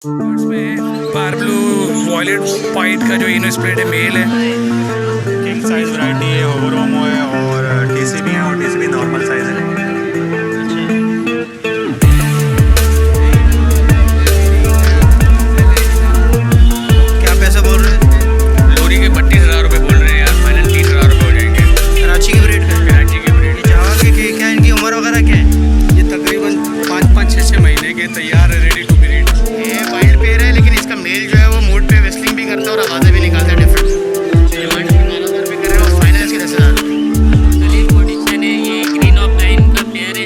में पार्ब्लू violet white का जो इनो स्प्लिट है मेल है। किंग साइज वैरायटी है, ओवरोमो है और टीसीबी है और टीसीबी नॉर्मल साइज है। क्या पैसे बोल रहे हैं? लोरी के 32,000 रुपये बोल रहे हैं यार, फाइनल 3,000 रुपये हो जाएंगे। कराची की ब्रीड का? कराची के ब्रीड। जावा के क्या इनकी उम्र वगैरह क्या है? ये तकरीबन 5-6 महीने के तैयार है, रेडी टू बी रीड। ये वाइल्ड पेयर है, लेकिन इसका मेल जो है वो मोड पे वेस्लिंग भी करता है और आवाज़ें भी निकालता है डिफरेंट। डिमांड 15,000 रुपये कर रहे हैं और फाइनल इसकी 10,000 कलील पोडिशन है, ये ग्रीन ऑफ लाइन का प्लेयर है,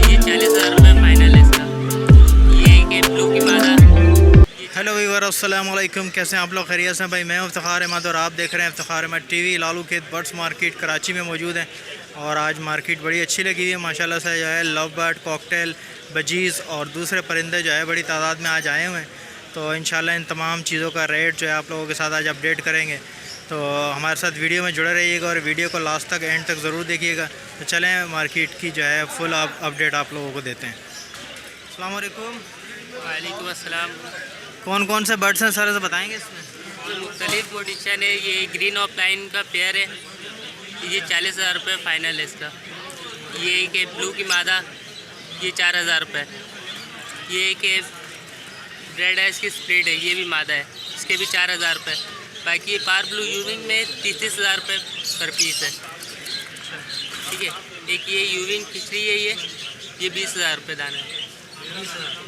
ये 40,000 रुपये फाइनल है इसका। ये के ब्लू की मादा। हेलो वीवर, अस्सलाम वालेकुम। कैसे हैं आप लोग? खैरियत से? भाई मैं हूं इफ्तिखार अहमद और आप देख रहे हैं इफ्तिखार अहमद टीवी। लालू खेत बर्ड्स मार्केट कराची में मौजूद है और आज मार्केट बड़ी अच्छी लगी हुई है माशाल्लाह से। जो है लव बर्ड, कॉकटेल, बजीज़ और दूसरे परिंदे जो है बड़ी तादाद में आज आए हुए हैं। तो इंशाल्लाह इन तमाम चीज़ों का रेट जो है आप लोगों के साथ आज अपडेट करेंगे। तो हमारे साथ वीडियो में जुड़े रहिएगा और वीडियो को लास्ट तक एंड तक ज़रूर देखिएगा। तो चलें मार्केट की जो है फुल अपडेट आप लोगों को देते हैं। अस्सलाम वालेकुम। वालेकुम अस्सलाम। कौन कौन से बर्ड्स हैं सर से बताएँगे इसमें? मुख्तलिफ पोडिशन है, ये ग्रीन ऑफ लाइन का पेयर है, ये 40,000 रुपये फाइनल है इसका। ये के ब्लू की मादा, ये 4,000 रुपये। ये के रेड आइस की स्प्लिट है, ये भी मादा है, इसके भी 4,000 रुपये। बाकी ये पार ब्लू यूविंग में 30,000 रुपये पर पीस है, ठीक है। एक ये यूविंग खिचड़ी है, ये 20,000 रुपये दाना है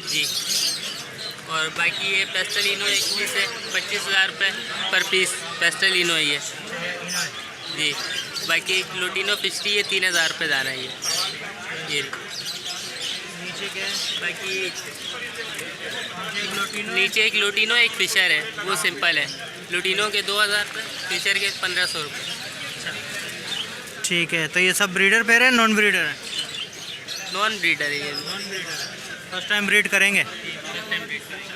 जी। और बाकी ये पेस्टलिनो एक पीस है, 25,000 रुपये पर पीस पेस्टलिनो है ये जी। बाकी एक लोटिनो फिशरी है, 3,000 रुपये दाना है ये। नीचे क्या है? बाकी नीचे एक लोटिनो एक फिशर है, वो सिंपल है। लोटिनो के 2,000 रुपये, फिशर के 1,500 रुपये। ठीक है। तो ये सब ब्रीडर पेयर है, नॉन ब्रीडर है? नॉन ब्रीडर है ये। फर्स्ट टाइम ब्रीड करेंगे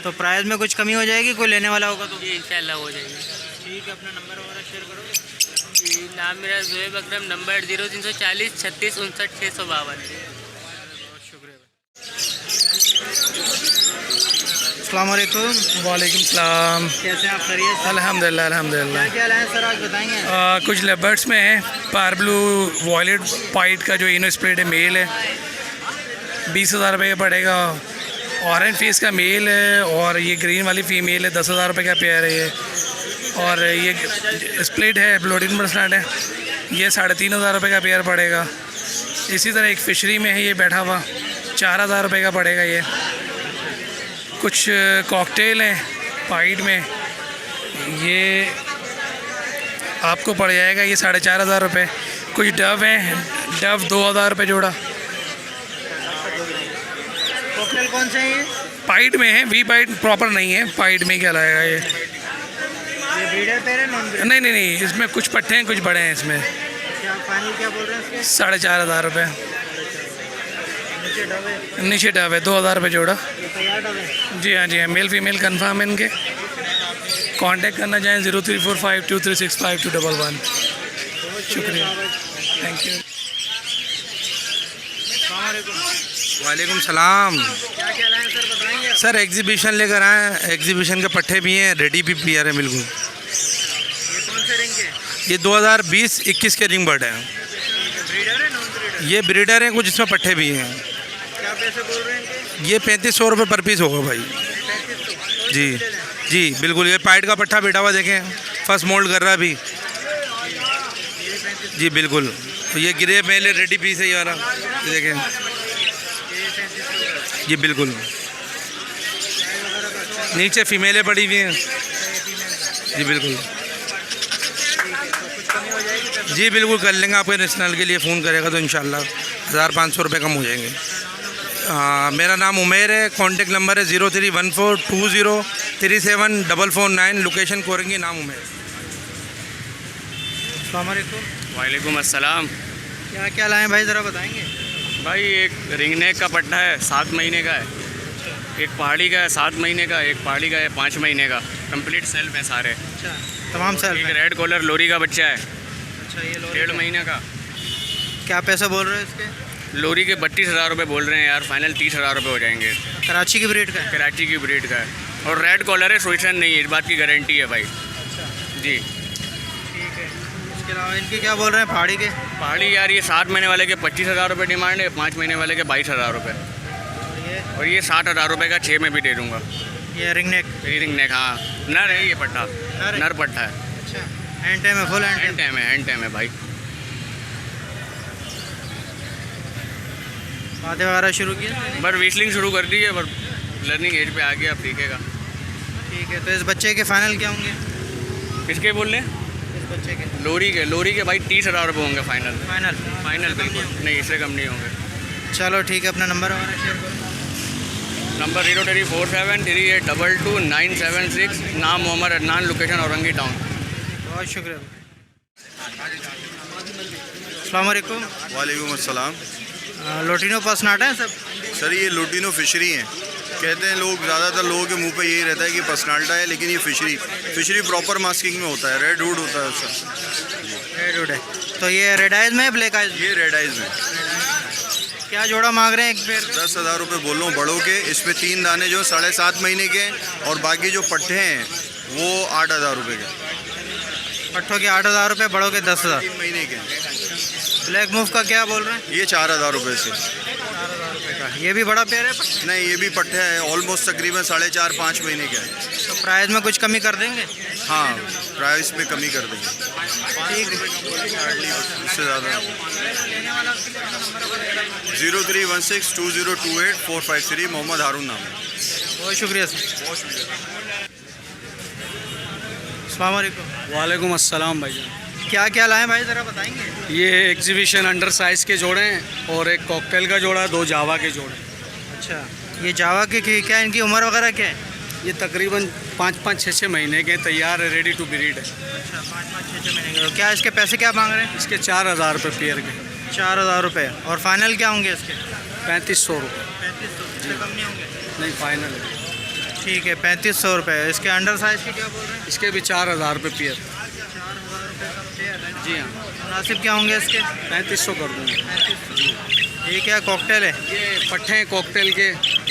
तो प्राइस में कुछ कमी हो जाएगी, कोई लेने वाला होगा तो? ये इंशाल्लाह हो जाएगी। ठीक है। अपना नंबर वगैरह शेयर करोगे? जी, नाम मेरा ज़ुहैब अकरम, नंबर 0340 36 59 652। बहुत शुक्रिया। अस्सलाम वालेकुम। वालेकुम सलाम। कैसे हैं आप? खैरियत से? अल्हम्दुलिल्लाह अल्हम्दुलिल्लाह। क्या लाए सर आज बताएंगे? कुछ लेबर्ड्स में है, पार्ब्लू वॉयलेट वाइट का जो इनो स्प्लिट है मेल है, 20,000 रुपये का पड़ेगा। ऑरेंज फेस का मेल है और ये ग्रीन वाली फीमेल है, 10,000 रुपये का पेयर है ये। और ये स्प्लिट है, ब्लोडिन बर्सनाट है, ये 3,500 रुपये का पेयर पड़ेगा। इसी तरह एक फिशरी में है, ये बैठा हुआ 4,000 रुपये का पड़ेगा ये। कुछ कॉकटेल हैं वाइट में, ये आपको पड़ जाएगा ये 4,500 रुपये। कुछ डव हैं, डव 2,000 रुपये जोड़ा। कॉकटेल कौन से हैं ये? पाइट में है, वी पाइट प्रॉपर नहीं है, पाइट में क्या लाएगा ये? ये ब्रीडर पेयर है, नॉन ब्रीडर? नहीं, इसमें कुछ पट्टे हैं, कुछ बड़े हैं इसमें। क्या फाइनल क्या बोल रहे हैं इसके? 4,500 रुपये। नीचे डब है? नीचे डब है, 2,000 रुपये जोड़ा। ये तैयार डब है? जी हाँ, जी हाँ, मेल फीमेल कन्फर्म है इनके। कांटेक्ट करना चाहें 0345236521। शुक्रिया, थैंक यू। वालेकुम सलाम। क्या क्या लाए सर बताएंगे? सर एग्जीबिशन लेकर आए, एग्जीबिशन के पट्टे भी हैं, रेडी भी पेयर है बिल्कुल। ये कौन से रिंग के? ये 2020-21 के रिंग बर्ड है। ब्रीडर है, नॉन ब्रीडर? ये ब्रीडर हैं, कुछ इसमें पट्टे भी हैं। क्या पैसे बोल रहे हैं इनके? ये 3,500 रुपये पर पीस होगा भाई। 3500? जी जी बिल्कुल। ये पाइट का पट्टा बैठा हुआ देखें, फर्स्ट मोल्ड कर रहा है अभी। जी बिल्कुल। तो ये गिरे मेल रेडी पीस है ये वाला, ये देखें। जी बिल्कुल। नीचे फीमेलें पड़ी हुई हैं। जी बिल्कुल। जी बिल्कुल कर लेंगे, आपके नेशनल के लिए फ़ोन करेगा तो इंशाल्लाह 1,500 रुपये कम हो जाएंगे। हाँ, मेरा नाम उमेर है, कॉन्टेक्ट नंबर है 031420374449, लोकेशन कोरंगी, नाम उमेर। अस्सलाम वालेकुम। वालेकुम अस्सलाम। क्या क्या लाए भाई, ज़रा बताएंगे? भाई एक रिंग नेक का पट्टा है, 7 महीने का है। एक पहाड़ी का है 7 महीने का, एक पहाड़ी का है 5 महीने का। कंप्लीट सेल्फ है सारे। अच्छा, तमाम सेल्फ एक हैं? रेड कॉलर लोरी का बच्चा है, अच्छा, ये लो। 1.5 महीने का। क्या पैसे बोल रहे हैं इसके? लोरी के 32,000 रुपये बोल रहे हैं यार, फाइनल 30,000 रुपये हो जाएंगे। कराची की ब्रीड का है? कराची की ब्रीड का है और रेड कॉलर है, सोइसन नहीं है, इस बात की गारंटी है भाई जी। ठीक है, इसके अलावा इनके क्या बोल रहे हैं पहाड़ी के? पहाड़ी यार ये 7 महीने वाले के 25,000 रुपये डिमांड है, 5 महीने वाले के 22,000 रुपये और ये 60,000 रुपये का 6 में भी दे दूँगा। ये रिंग नेक? रिंग नेक, हाँ नर है ये पट्टा, नर पट्टा है। अच्छा, हैंड टाइम है? फुल हैंड टाइम है भाई। बातें वगैरह शुरू किए? बस व्हीटलिंग शुरू कर दी है, पर लर्निंग एज पे आ गया, अब सीखेगा। ठीक है, तो इस बच्चे के फाइनल क्या होंगे? किसके बोल रहे हैं? इस बच्चे के लोरी के भाई 30,000 रुपये होंगे फाइनल। फाइनल बिल्कुल नहीं, इससे कम नहीं होंगे। चलो ठीक है, अपना नंबर वगैरह शेयर करो। नंबर 03473822976, नाम मोहम्मद अदनान, लोकेशन औरंगी टाउन। बहुत शुक्रिया। अस्सलाम वालेकुम। वालेकुम अस्सलाम। लोटिनो पसनाटा है सब? सर ये लुटिनो फिशरी हैं, कहते हैं लोग, ज़्यादातर लोगों के मुंह पे यही रहता है कि पर्सनाल्टा है, लेकिन ये फिशरी प्रॉपर मास्किंग में होता है, रेड वुड होता है उसका। रेड वुड है। तो ये रेड आइज में है, ब्लैक आइज? ये रेड आइज में। क्या जोड़ा मांग रहे हैं एक पेड़ का? 10,000 रुपये बोल रहा हूँ बड़ों के। इसमें 3 दाने जो 7.5 महीने के हैं और बाकी जो पट्टे हैं वो 8,000 रुपये के। पट्ठों के 8,000 रुपये, बड़ों के 10,000। 3 महीने के। ब्लैक मूव का क्या बोल रहे हैं? ये 4,000 रुपये से। 4,000 रुपये का। ये भी बड़ा पेड़ है? नहीं, ये भी पट्टे है, ऑलमोस्ट तकरीबन 4.5-5 महीने के है। तो प्राइस में कुछ कमी कर देंगे? हाँ, प्राइस में कमी कर देंगे। ठीक है, इससे ज़्यादा 03162028 मोहम्मद हारून नाम है। बहुत शुक्रिया सर। अस्सलाम वालेकुम। वालेकुम अस्सलाम भाईजान। क्या क्या लाए भाई, ज़रा बताएंगे? ये एग्जीबिशन अंडर साइज़ के जोड़े हैं और एक कॉकटेल का जोड़ा, 2 जावा के जोड़े। अच्छा, ये जावा के क्या इनकी उम्र वगैरह क्या है? ये तकरीबन 5-6 महीने के तैयार है, रेडी टू ब्रीड है। अच्छा, 5-6 महीने के। क्या इसके पैसे क्या मांग रहे हैं? इसके 4,000 रुपये पेयर के। 4,000 रुपये। और फाइनल क्या होंगे इसके? 3,500 रुपये। 3,500 से कम नहीं होंगे? नहीं, फाइनल है। ठीक है, 3,500 रुपये। इसके अंडर साइज़ के क्या बोल रहे हैं? इसके भी 4,000 रुपये पेयर। 4,000 रुपये का पेयर है। जी हाँ, मुनासिब क्या होंगे इसके? 3,500 कर दूँगा। 3500। ये क्या कॉकटेल है? ये पट्टे हैं कॉकटेल के,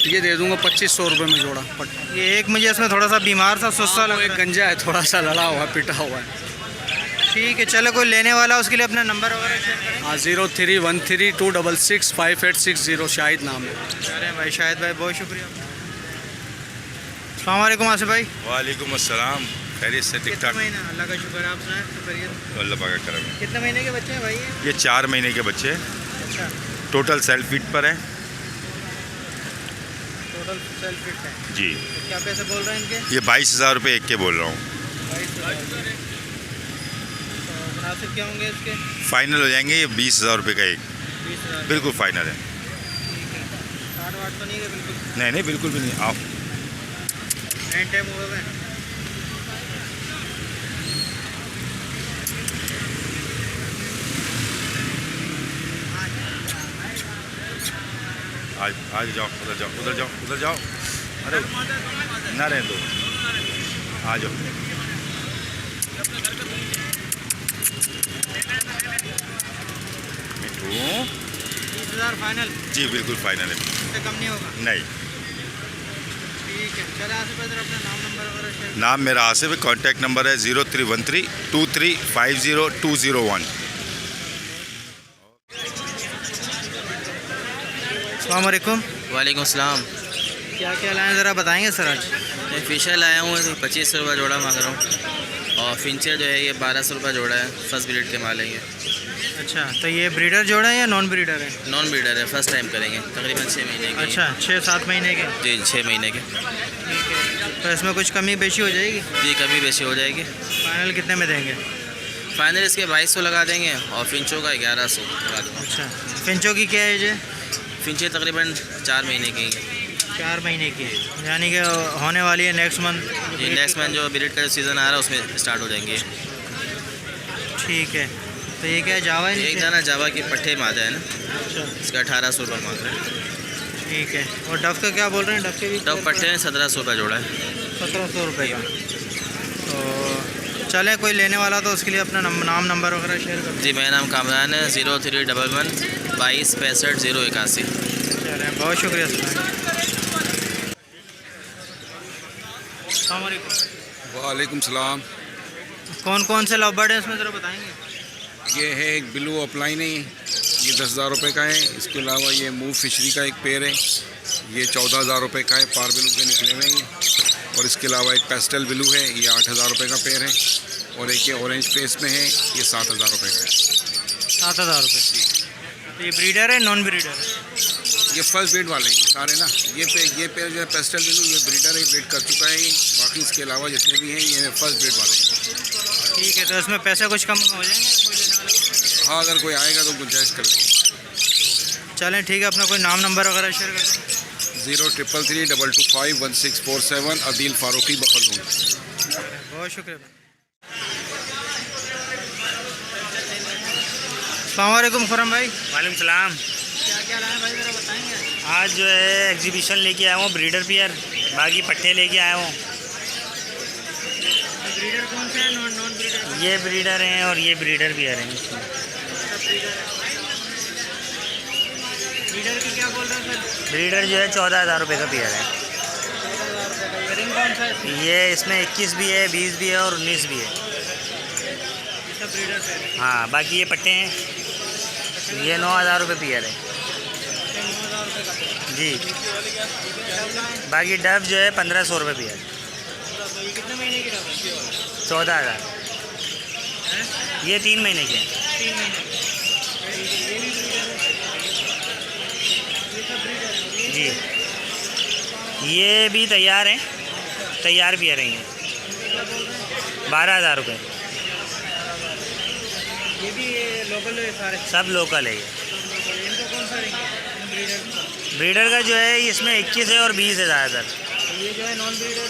ये दे दूँगा 2,500 रुपये में जोड़ा पट्टा। ये एक मुझे इसमें थोड़ा सा बीमार सा सुस्ता लग एक रहा है। गंजा है, थोड़ा सा लड़ा हुआ है, पिटा हुआ है। ठीक है, चलो कोई लेने वाला उसके लिए अपना नंबर वगैरह शेयर करें। हाँ, 0313266580 शाहिद नाम है। अरे भाई शाहिद भाई, बहुत शुक्रिया। अस्सलाम वालेकुम आसिफ भाई। वालेकुम अस्सलाम, खैरियत से? ठीक कितना ठाक, महीना? अल्लाह का शुक्र है। आप सुनाएं तो करिए। अल्लाह पाक का करम है। कितने महीने के बच्चे हैं भाई ये 4 महीने के बच्चे, अच्छा, टोटल सेल्फ फीड पर है टोटल सेल्फ फिट है। जी। तो क्या पैसे बोल रहे हैं इनके? ये 22,000 रुपये एक के बोल रहा हूँ। 22,000। तो मुनासिब क्या होंगे इसके? फाइनल हो जाएंगे ये 20,000 रुपये का एक, 20,000। बिल्कुल फाइनल है। ठीक है, 60-60 तो नहीं है बिल्कुल? नहीं नहीं, बिल्कुल भी नहीं। आप एंड टाइम हुआ है। आज जाओ, उधर जाओ। अरे ना रहने दो, आ जाओ। मिठू 20,000 फाइनल? जी बिल्कुल फाइनल है, इससे कम नहीं होगा? नहीं। ठीक है, चलो आसिफ भाई अपना नाम नंबर वगैरह शेयर। नाम मेरा आसिफ है, कॉन्टैक्ट नंबर है 031323500201। अस्सलाम वालेकुम। वालेकुम सलाम। क्या क्या लाए ज़रा बताएंगे सर आज? मैं फ़िशर लाया हूँ, 2500 रुपये जोड़ा मांग रहा हूँ। और फिंचर जो है ये 1200 रुपये जोड़ा है, फर्स्ट ब्रीड के माल है ये। अच्छा, तो ये ब्रीडर जोड़ा है या नॉन ब्रीडर है? नॉन ब्रीडर है, फर्स्ट टाइम करेंगे, तकरीबन 6 महीने के। अच्छा, 6-7 महीने के। जी 6 महीने के। ठीक है, तो इसमें कुछ कमी पेशी हो जाएगी? जी कमी बेशी हो जाएगी। फाइनल कितने में देंगे? फाइनल इसके 2200 लगा देंगे और फिंचों का 1100 लगा दूँगा। अच्छा, फिंचो की क्या एज है? फिंचर तकरीबन 4 महीने की है। 4 महीने की, यानी कि होने वाली है नेक्स्ट मंथ? जी नेक्स्ट मंथ जो ब्रीड का जो सीज़न आ रहा है उसमें स्टार्ट हो जाएंगे। ठीक है, तो ये क्या है, जावा है एक नीचे? दाना जावा की पट्टे मादा है ना, अच्छा, इसका 1800 रुपये मांग रहे हैं। ठीक है। और डफ का क्या बोल रहे हैं? डफ के भी तब पट्टे में 1700 रुपये जोड़ा है। 1700 रुपये का। तो चलें, कोई लेने वाला तो उसके लिए अपना नाम नंबर वगैरह शेयर कर जी, मेरा नाम कामरान है, 0311 22 65 081। चलें, बहुत शुक्रिया। अस्सलाम वालेकुम। वालेकुम सलाम। कौन कौन से लव बर्ड हैं इसमें ज़रा बताएंगे? ये है एक ब्लू अपलाइन है, ये 10,000 रुपये का है। इसके अलावा ये मूव फिशरी का एक पेड़ है, ये 14,000 रुपये का है, पार ब्लू के निकले हुए हैं। और इसके अलावा एक पेस्टल ब्लू है, ये 8,000 रुपये का पेड़ है। और एक ये ऑरेंज फेस में है, ये 7,000 रुपये का है। 7,000 रुपये। तो ये ब्रीडर है नॉन ब्रीडर है? ये फर्स्ट ब्रीड वाले हैं सारे ना। ये पेड़ जो है पेस्टल ब्लू, ये ब्रीडर है, ब्रीड कर चुका है। बाकी इसके अलावा जितने भी हैं ये फर्स्ट ब्रीड वाले हैं। ठीक है, तो इसमें पैसे कुछ कम हो जाएंगे? हाँ, अगर कोई आएगा तो गुंजाइश कर लेंगे। चलें, ठीक है, अपना कोई नाम नंबर वगैरह शेयर कर दें। 0333 225 1647 अदील फारूकी बखरजून। बहुत शुक्रिया। अस्सलाम वालेकुम खुरम भाई। वालेकुम सलाम। क्या क्या लाए भाई, ज़रा बताएंगे? आज जो है एग्जीबिशन लेके आया हूँ, ब्रीडर पियर, बाकी पट्टे लेके आया हूँ। ब्रीडर कौन से हैं? Non breeder? ये ब्रीडर हैं और ये ब्रीडर पियर हैं। ब्रीडर की क्या बोल रहे हैं सर? ब्रीडर जो है 14,000 रुपये का पियर है। रिंग कौन सा है? ये इसमें 21 भी है, 20 भी है और 19 भी है। सब ब्रीडर से? हाँ, बाकी ये पट्टे हैं, ये 9,000 रुपये पियर है जी। बाकी डब जो है 1,500 रुपये पियर। ये कितने महीने की डब है? 14,000। ये 3 महीने के हैं। 3 महीने जी। ये भी तैयार हैं, तैयार भी आ रही हैं। 12,000 रुपये। ये भी लोकल है सारे? सब लोकल है ये। इनको कौन सा रिंग है ब्रीडर? ब्रीडर का जो है इसमें 21 है और 20 है ज़्यादातर। ये जो है नॉन ब्रीडर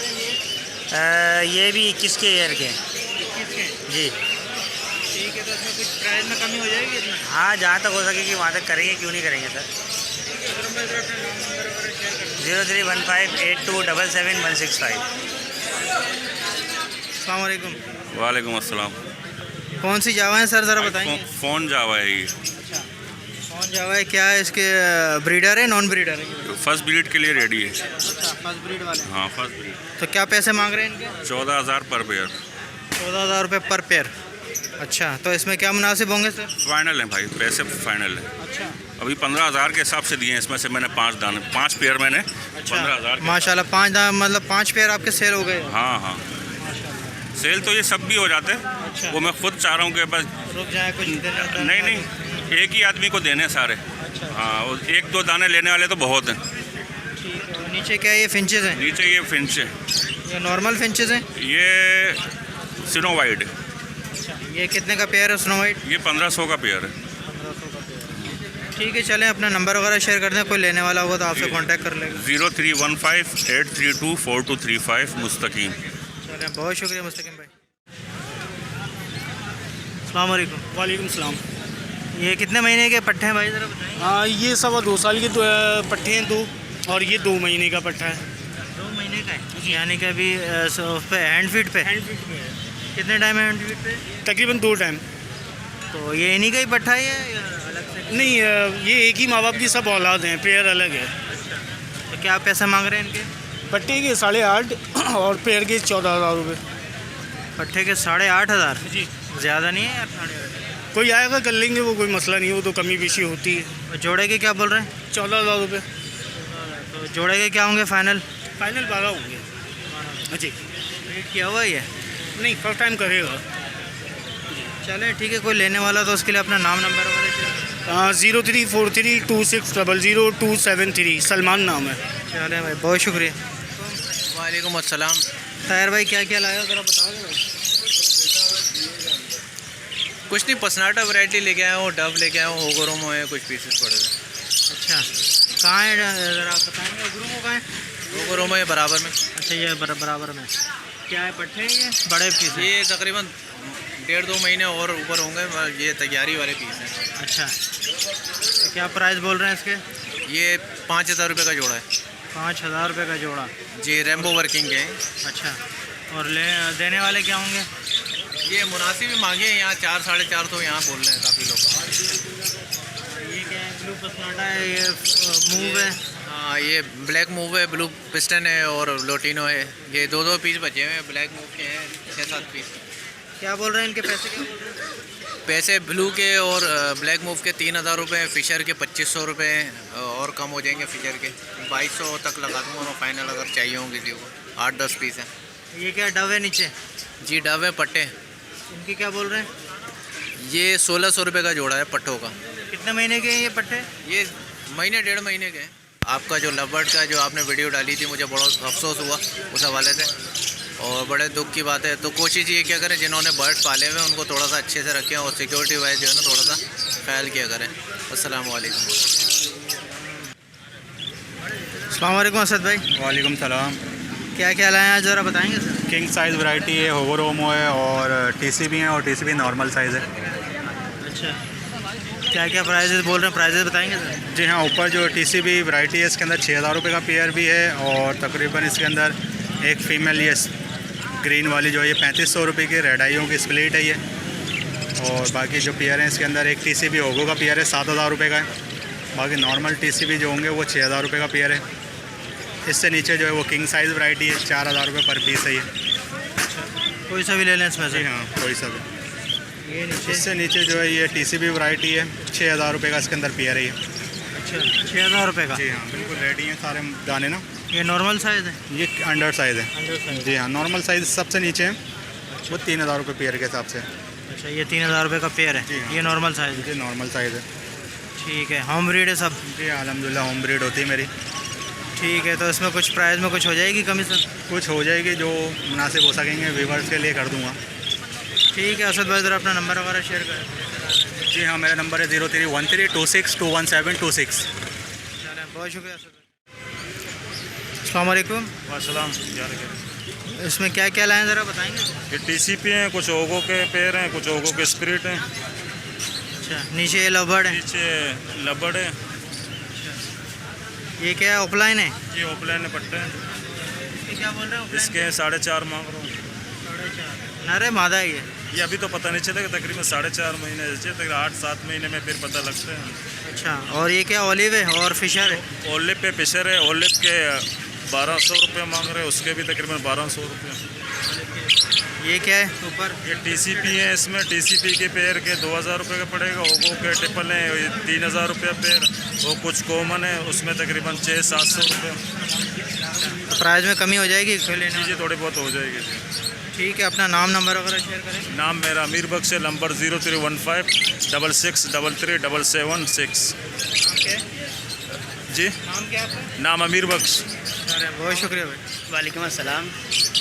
है ये भी 21 के ईयर के हैं 21 के? जी। ठीक है, तो इसमें कुछ प्राइस में कमी हो जाएगी इतना? हाँ, जहाँ तक हो सके कि वहाँ तक करेंगे, क्यों नहीं करेंगे सर। 0315 8277 165। अस्सलाम वालेकुम। वालेकुम अस्सलाम। कौन सी जावा है सर, ज़रा बताएंगे? फ़ोन जावा है ये। कौन जावा है? क्या है इसके ब्रीडर है नॉन ब्रीडर है? फर्स्ट ब्रीड के लिए रेडी है। फर्स्ट ब्रीड वाले? हाँ, फर्स्ट ब्रीड। तो क्या पैसे मांग रहे हैं इनके? 14,000 पर पेयर। 14,000 रुपये पर पेयर। अच्छा, तो इसमें क्या मुनासिब होंगे सर? फाइनल है भाई, पैसे फाइनल है। अच्छा, अभी 15,000 के हिसाब से दिए हैं, इसमें से मैंने 5 पेयर मैंने 15,000 के। माशाल्लाह 5 दाम, मतलब 5 पेयर आपके सेल हो गए? हाँ हाँ, सेल तो ये सब भी हो जाते हैं। अच्छा। वो मैं खुद चाह रहा हूँ कि बस रुक जाए कुछ दिन? नहीं, एक ही आदमी को देने सारे। हाँ, और 1-2 दाने लेने वाले तो बहुत हैं। ठीक है। और नीचे क्या है, ये फिंचेस हैं? नीचे ये फिंच है, ये नॉर्मल फिंचेस हैं? ये स्नो वाइट है। अच्छा, ये कितने का पेयर है स्नो वाइट? ये 1,500 का पेयर है। 1500 का पेयर। ठीक है, चलें, अपना नंबर वगैरह शेयर कर दें, कोई लेने वाला होगा तो आपसे कांटेक्ट कर लेगा। 0315 832 4235 मुस्तकीम। चलें, बहुत शुक्रिया मुस्तकीम भाई। अस्सलाम वालेकुम। वालेकुम सलाम। ये कितने महीने के पट्टे हैं भाई, ज़रा बताएं? हाँ, ये 2.25 साल के पट्टे हैं 2, और ये 2 महीने का पट्टा है। 2 महीने का है, यानी कि अभी उस पे हैंड फीट पे? हैंड फीट में है, कितने टाइम है हैंड फीट पे? तकरीबन 2 टाइम। तो ये इन्हीं का ही पट्टा है या अलग से? नहीं, ये एक ही माँ बाप की सब औलाद हैं, पेयर अलग है। तो क्या पैसे मांग रहे हैं इनके? पट्टे के 8.5 और पेयर के 14,000 रुपये। पट्टे के 8,500? जी। ज़्यादा नहीं है यार 8,500? कोई आएगा कर लेंगे, वो कोई मसला नहीं है, वो तो कमी बेशी होती है। और जोड़े के क्या बोल रहे हैं? 14,000 रुपये। तो जोड़े के क्या होंगे फाइनल? फाइनल 12 होंगे जी। रेट किया हुआ ही है? नहीं, फर्स्ट टाइम करेगा। चलें, ठीक है, कोई लेने वाला तो उसके लिए अपना नाम नंबर वगैरह? 0343 2600 273, सलमान नाम है। चलें भाई, बहुत शुक्रिया। वालेकुम अस्सलाम। खैर भाई, क्या क्या लाया हो ज़रा बताओगे भाई? कुछ नहीं, पसनाटा वैरायटी लेके आया हूँ, डब लेके आया हूँ, होगोरोमो है, कुछ पीसेस पड़े हुए। अच्छा, कहाँ है ज़रा आप बताएँगे? ग्रुप कहाँ है? होगोरोमो है बराबर में। अच्छा, ये बराबर में क्या है, पट्टे हैं ये बड़े पीस? ये तकरीबन 1.5-2 महीने और ऊपर होंगे, ये तैयारी वाले पीस हैं। अच्छा, तो क्या प्राइस बोल रहे हैं इसके? ये 5,000 रुपये का जोड़ा है 5,000 रुपये का जोड़ा? जी, रेम्बो वर्किंग के हैं। अच्छा, और देने वाले क्या होंगे? ये मुनासिब ही मांगे हैं यहाँ, 4 साढ़े 4 तो यहाँ बोल रहे हैं काफ़ी लोग। ये क्या है? ब्लू पसनाटा है, ये मूव है। हाँ, ये ब्लैक मूव है, ब्लू पिस्टन है और लोटिनो है। ये 2-2 पीस बचे हुए हैं, ब्लैक मूव के हैं 6-7 पीस। क्या बोल रहे हैं इनके पैसे? क्या बोल रहे हैं? पैसे ब्लू के और ब्लैक मूव के 3000 रुपये, फ़िशर के 2500 रुपये और कम हो जाएंगे। फ़िशर के 2200 तक लगा दूँगा मैं फाइनल, अगर चाहिए होंगे किसी को। 8-10 पीस हैं। ये क्या डव है नीचे? जी डव है, पट्टे। इनकी क्या बोल रहे हैं? ये 1600 रुपये का जोड़ा है पट्टों का। कितने महीने के हैं ये पट्टे? ये महीने 1.5 महीने के हैं। आपका जो लवबर्ड का जो आपने वीडियो डाली थी, मुझे बड़ा अफसोस हुआ उस हवाले से, और बड़े दुख की बात है। तो कोशिश ये क्या करें, जिन्होंने बर्ड्स पाले हुए हैं उनको थोड़ा सा अच्छे से रखें और सिक्योरिटी वाइज जो है ना थोड़ा सा ख्याल किया करें। अस्सलाम वालेकुम। अस्सलाम वालेकुम असद भाई। वालेकुम सलाम। क्या क्या लाए हैं आज, ज़रा बताएंगे सर? किंग साइज़ वैरायटी है, होगोरोमो है और टीसीबी है, और टीसीबी नॉर्मल साइज़ है। अच्छा, क्या क्या प्राइजेस बोल रहे हैं, प्राइजेस बताएंगे सर? जी हाँ, ऊपर जो टीसीबी वैरायटी है इसके अंदर 6000 रुपये का पेयर भी है, और तकरीबन इसके अंदर एक फ़ीमेल ये ग्रीन वाली जो है ये 3500 रुपये की रेड आइयों की स्प्लिट है ये। और बाकी जो पेयर हैं इसके अंदर एक टीसीबी होगो का पेयर है 7000 रुपये का है। बाकी नॉर्मल टीसीबी जो होंगे वो 6000 रुपये का पेयर है। इससे नीचे जो है वो किंग साइज़ वैरायटी है, 4000 रुपये पर पीस है ये। कोई सा भी ले लें इसमें से? जी हाँ, कोई सा भी। ये नीचे इससे नीचे जो है ये टीसीबी वैरायटी है, 6000 रुपये का इसके अंदर पेयर है ये। अच्छा, 6000 रुपये का? जी हाँ, बिल्कुल रेडी हैं सारे दाने ना। ये नॉर्मल साइज़ है? ये अंडर साइज़ है। Under size? जी हाँ, नॉर्मल साइज़ सबसे नीचे है, वो 3000 रुपये पेयर के हिसाब से। अच्छा, ये 3000 रुपये का पेयर है? जी हाँ। ये नॉर्मल साइज़ है? जी नॉर्मल साइज़ है। ठीक है, होम ब्रीड है सब? जी अल्हम्दुलिल्लाह होम ब्रीड होती है मेरी। ठीक है, तो इसमें कुछ प्राइस में कुछ हो जाएगी कमी सर? कुछ हो जाएगी, जो मुनासिब हो सकेंगे व्यूवर्स के लिए कर दूँगा। ठीक है असद भाई, ज़रा अपना नंबर वगैरह शेयर करें। जी हाँ, मेरा नंबर है 031326217216। चलें, बहुत शुक्रिया असद भाई। अस्सलाम वालेकुम। वासलाम। इसमें क्या क्या लाएँ ज़रा बताएंगे? ये टीसीपी हैं, कुछ ओगो के पेयर हैं, कुछ ओगो के स्पिरिट हैं। अच्छा, नीचे ये लवर्ड है? नीचे लबड़ है। ये क्या है, ऑफलाइन है? ये ओपलाइन पट्टे हैं। इसके क्या बोल रहे हैं? इसके 4.5 मांग रहा हूँ। 4.5 नर है मादा है ये अभी तो पता नहीं चलेगा, तकरीबन 4.5 महीने से, तकरीबन 8-7 महीने में फिर पता लगते हैं। अच्छा, और ये क्या ओलिव है और फिशर है? ओलिव पे फिशर है, ओलिव के 1200 रुपये मांग रहे हैं, उसके भी तकरीबन 1200 रुपये। ये क्या है ऊपर? ये टीसीपी है, इसमें टीसीपी के पेयर के 2000 रुपये का पड़ेगा। ओगो के ट्रिपल हैं, ये 3000 रुपये पेयर। वो कुछ कॉमन है, उसमें तकरीबन 600-700 रुपये। तो प्राइस में कमी हो जाएगी? जी थोड़ी बहुत हो जाएगी जी। ठीक है, अपना नाम नंबर वगैरह शेयर करें। नाम मेरा अमीर बख्श है, नंबर 0315666776। जी नाम क्या आपका? नाम अमीर बख्श। अरे बहुत शुक्रिया भाई। वालेकुम अस्सलाम।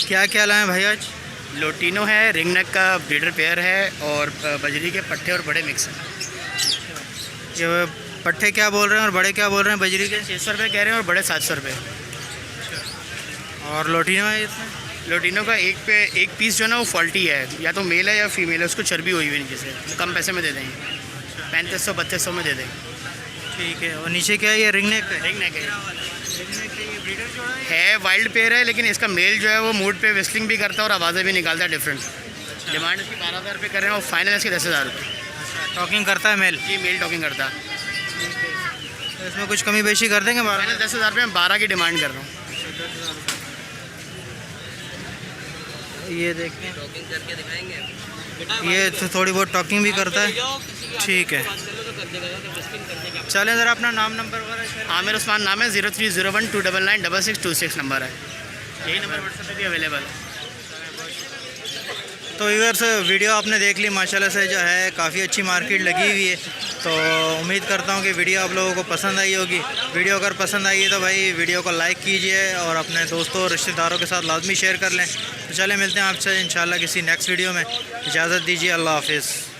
क्या क्या लाएँ भाई आज? लोटिनो है, रिंग नेक का ब्रीडर पेयर है, और बजरी के पट्टे और बड़े मिक्स हैं। ये पट्टे क्या बोल रहे हैं और बड़े क्या बोल रहे हैं बजरी के? 600 रुपये कह रहे हैं और बड़े 700 रुपये। और लोटिनो है इसमें? लोटिनो का एक पीस जो है ना वो फॉल्टी है, या तो मेल है या फीमेल है, उसको चर्बी हुई हुई नीचे से, वो कम पैसे में दे देंगे, 3500-3200 में दे देंगे। ठीक है, और नीचे क्या है, ये रिंग नेक है? रिंग नेक है, वाइल्ड पेयर है, लेकिन इसका मेल जो है वो मूड पे विस्लिंग भी करता है और आवाज़ें भी निकालता है डिफरेंट। डिमांड इसकी 12000 रुपये कर रहे हैं और फाइनल इसके 10,000 रुपये। टॉकिंग करता है मेल? जी मेल टॉकिंग करता है। तो इसमें कुछ कमी बेशी कर देंगे? फाइनल 10,000 रुपये में 12 की डिमांड कर रहा हूँ। ये देखें, टॉकिंग करके दिखाएंगे। ये तो थोड़ी बहुत टॉकिंग भी करता है। ठीक है, चलें ज़रा अपना नाम नंबर वगैरह। आमिर उस्मान नाम है, 0301299626 नंबर है। यही नंबर व्हाट्सएप पे भी अवेलेबल है। तो व्यूअर्स, वीडियो आपने देख ली, माशाल्लाह से जो है काफ़ी अच्छी मार्केट लगी हुई है। तो उम्मीद करता हूँ कि वीडियो आप लोगों को पसंद आई होगी। वीडियो अगर पसंद आई है तो भाई वीडियो को लाइक कीजिए और अपने दोस्तों और रिश्तेदारों के साथ लाजमी शेयर कर लें। तो चले मिलते हैं आपसे इंशाल्लाह किसी नेक्स्ट वीडियो में। इजाज़त दीजिए, अल्लाह हाफिज़।